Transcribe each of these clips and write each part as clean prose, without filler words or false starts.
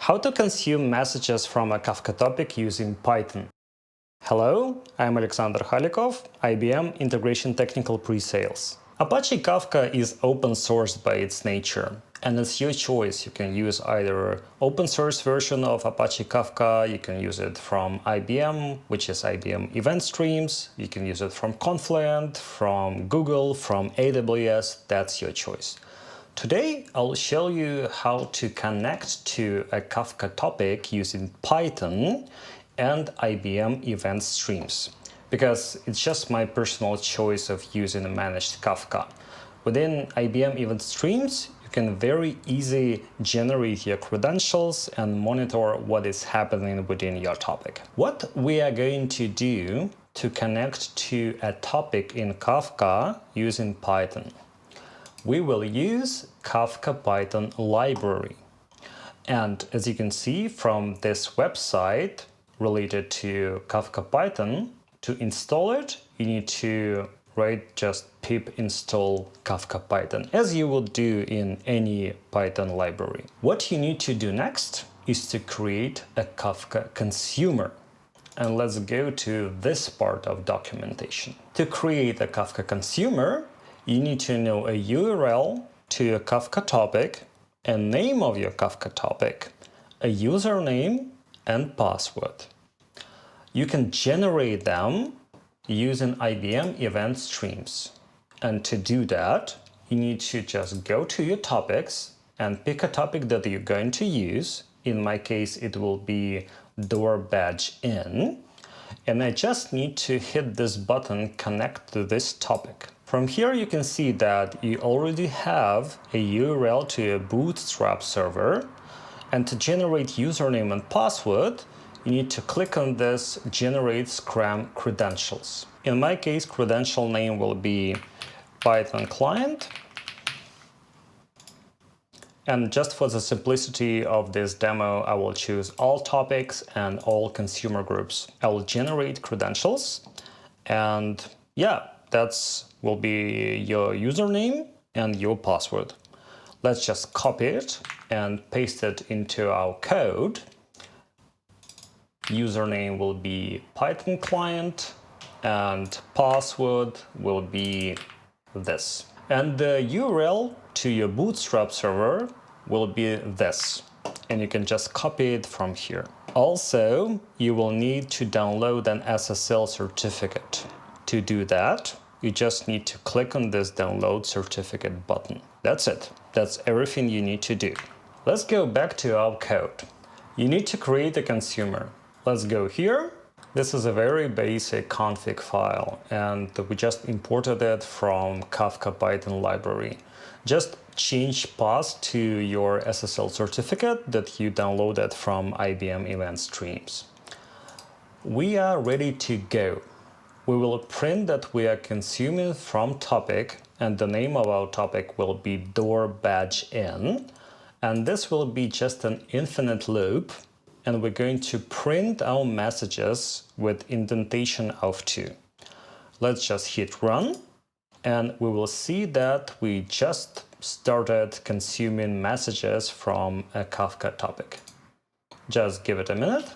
How to consume messages from a Kafka topic using Python. Hello, I'm Alexander Khalikov, IBM Integration Technical Pre-Sales. Apache Kafka is open source by its nature, and it's your choice. You can use either open source version of Apache Kafka, you can use it from IBM, which is IBM Event Streams, you can use it from Confluent, from Google, from AWS, that's your choice. Today, I'll show you how to connect to a Kafka topic using Python and IBM Event Streams, because it's just my personal choice of using a managed Kafka. Within IBM Event Streams, you can very easily generate your credentials and monitor what is happening within your topic. What we are going to do to connect to a topic in Kafka using Python. We will use kafka-python library. And as you can see from this website related to Kafka-Python, to install it, you need to write just pip install Kafka-Python, as you would do in any Python library. What you need to do next is to create a Kafka consumer. And let's go to this part of documentation. To create a Kafka consumer, you need to know a URL to your Kafka topic, a name of your Kafka topic, a username, and password. You can generate them using IBM Event Streams. And to do that, you need to just go to your topics and pick a topic that you're going to use. In my case, it will be door badge in. And I just need to hit this button, connect to this topic. From here, you can see that you already have a URL to a Bootstrap server. And to generate username and password, you need to click on this Generate Scrum Credentials. In my case, credential name will be Python client. And just for the simplicity of this demo, I will choose all topics and all consumer groups. I will generate credentials, and yeah, that's will be your username and your password. Let's just copy it and paste it into our code. Username will be Python client and password will be this. And the URL to your Bootstrap server will be this, and you can just copy it from here. Also, you will need to download an SSL certificate. To do that, you just need to click on this download certificate button. That's it. That's everything you need to do. Let's go back to our code. You need to create a consumer. Let's go here. This is a very basic config file, and we just imported it from Kafka Python library. Just change path to your SSL certificate that you downloaded from IBM Event Streams. We are ready to go. We will print that we are consuming from topic, and the name of our topic will be door badge in, and this will be just an infinite loop, and we're going to print our messages with indentation of 2. Let's just hit run, and we will see that we just started consuming messages from a Kafka topic. Just give it a minute,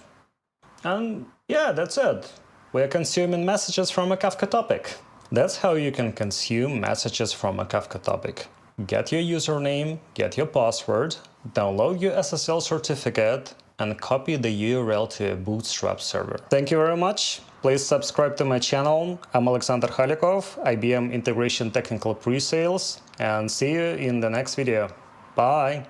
and yeah, that's it. We are consuming messages from a Kafka topic. That's how you can consume messages from a Kafka topic. Get your username, get your password, download your SSL certificate, and copy the URL to a Bootstrap server. Thank you very much. Please subscribe to my channel. I'm Alexander Khalikov, IBM Integration Technical Pre-Sales, and see you in the next video. Bye!